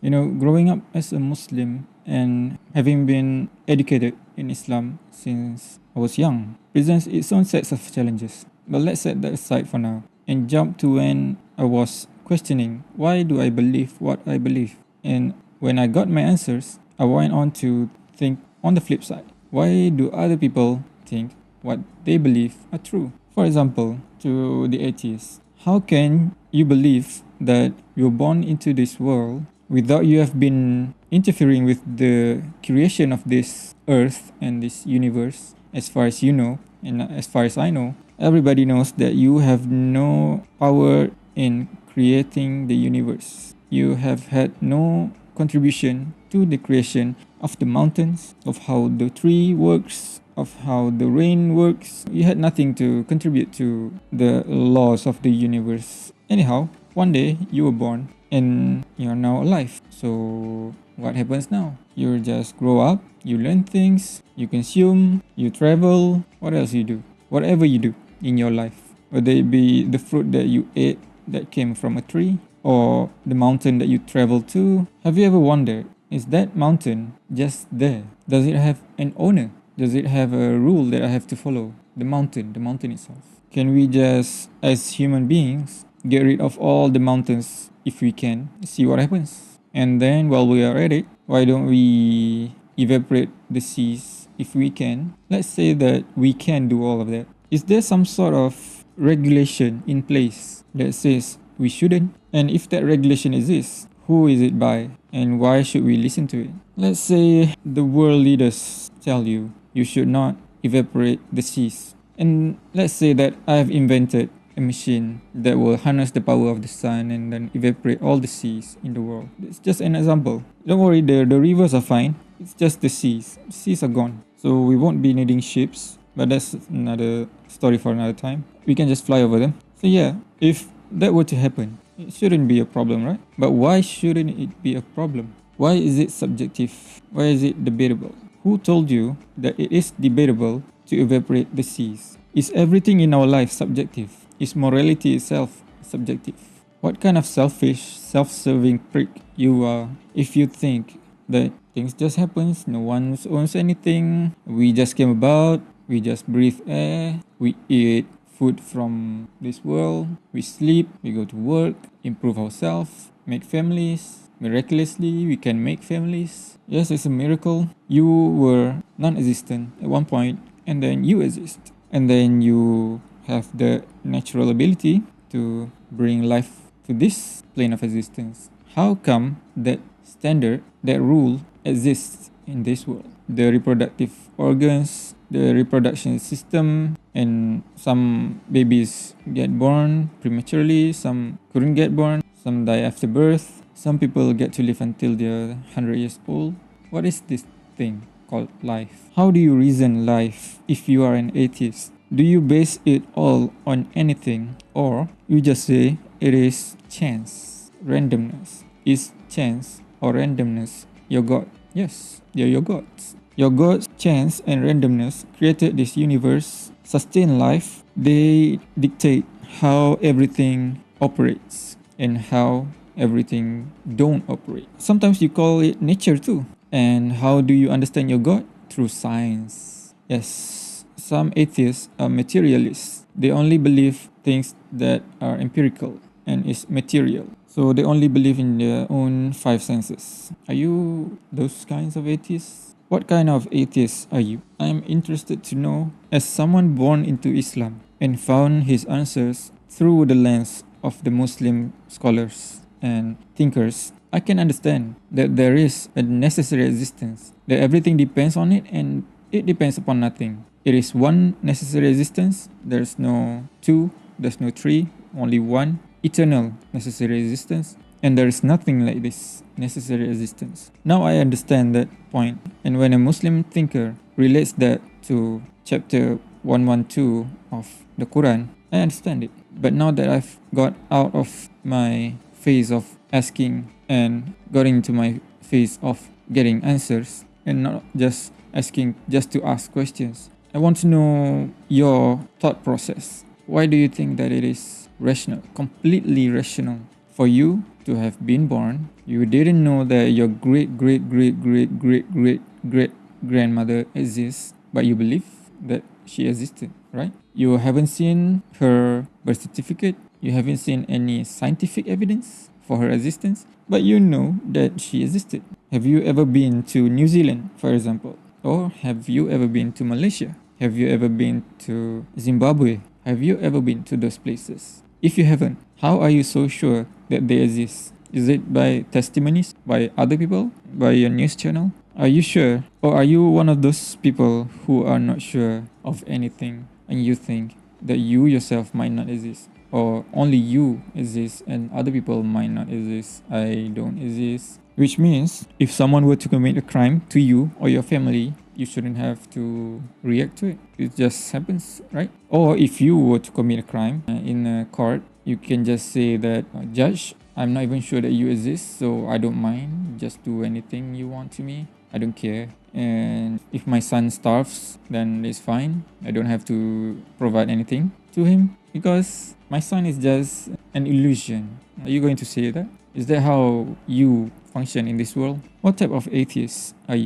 Growing up as a Muslim and having been educated in Islam since I was young presents its own sets of challenges. But let's set that aside for now and jump to when I was questioning why do I believe what I believe. And when I got my answers, I went on to think on the flip side. Why do other people think what they believe are true? For example, to the atheists, how can you believe that you're born into this world without you have been interfering with the creation of this earth and this universe? As far as you know, and as far as I know, everybody knows that you have no power in creating the universe. You have had no contribution to the creation of the mountains, of how the tree works, of how the rain works. You had nothing to contribute to the laws of the universe. Anyhow, one day you were born and you're now alive. So what happens now? You just grow up, you learn things, you consume, you travel. What else you do? Whatever you do in your life, whether it be the fruit that you ate that came from a tree or the mountain that you traveled to. Have you ever wondered, is that mountain just there? Does it have an owner? Does it have a rule that I have to follow? The mountain itself. Can we just, as human beings, get rid of all the mountains if we can, see what happens? And then while we are at it, why don't we evaporate the seas if we can? Let's say that we can do all of that. Is there some sort of regulation in place that says we shouldn't? And if that regulation exists, who is it by and why should we listen to it? Let's say the world leaders tell you should not evaporate the seas. And let's say that I've invented a machine that will harness the power of the sun and then evaporate all the seas in the world. It's just an example. Don't worry, the rivers are fine. It's just the seas. The seas are gone. So we won't be needing ships, but that's another story for another time. We can just fly over them. So yeah, if that were to happen, it shouldn't be a problem, right? But why shouldn't it be a problem? Why is it subjective? Why is it debatable? Who told you that it is debatable to evaporate the seas? Is everything in our life subjective? Is morality itself subjective? What kind of selfish, self-serving prick you are if you think that things just happens, no one owns anything, we just came about, we just breathe air, we eat food from this world, we sleep, we go to work, improve ourselves, make families. Miraculously, we can make families. Yes, it's a miracle. You were non-existent at one point, and then you exist. And then you have the natural ability to bring life to this plane of existence. How come that standard, that rule exists in this world? The reproductive organs, the reproduction system, and some babies get born prematurely, some couldn't get born, some die after birth, some people get to live until they're 100 years old. What is this thing called life? How do you reason life if you are an atheist? Do you base it all on anything, or you just say it is chance, randomness? Is chance or randomness your God? Yes, they're your gods. Your gods, chance and randomness created this universe, sustain life. They dictate how everything operates and how everything don't operate. Sometimes you call it nature too. And how do you understand your God? Through science. Yes, some atheists are materialists. They only believe things that are empirical and is material. So they only believe in their own five senses. Are you those kinds of atheists? What kind of atheist are you? I am interested to know, as someone born into Islam and found his answers through the lens of the Muslim scholars and thinkers, I can understand that there is a necessary existence, that everything depends on it and it depends upon nothing. It is one necessary existence, there's no two, there's no three, only one eternal necessary existence, and there is nothing like this necessary existence. Now I understand that point, and when a Muslim thinker relates that to chapter 112 of the Quran, I understand it. But now that I've got out of my phase of asking and got into my phase of getting answers and not just asking just to ask questions, I want to know your thought process. Why do you think that it is rational, completely rational For you to have been born, you didn't know that your great great great great great great great grandmother exists, but you believe that she existed, right? You haven't seen her birth certificate, you haven't seen any scientific evidence for her existence, but you know that she existed. Have you ever been to New Zealand, for example? Or have you ever been to Malaysia? Have you ever been to Zimbabwe? Have you ever been to those places? If you haven't, how are you so sure that they exist? Is it by testimonies, by other people, by your news channel? Are you sure? Or are you one of those people who are not sure of anything and you think that you yourself might not exist? Or only you exist and other people might not exist? I don't exist. Which means if someone were to commit a crime to you or your family, you shouldn't have to react to it. It just happens, right? Or if you were to commit a crime in a court, you can just say that, Judge, I'm not even sure that you exist, so I don't mind. Just do anything you want to me. I don't care. And if my son starves, then it's fine. I don't have to provide anything to him because my son is just an illusion. Are you going to say that? Is that how you function in this world? What type of atheist are you?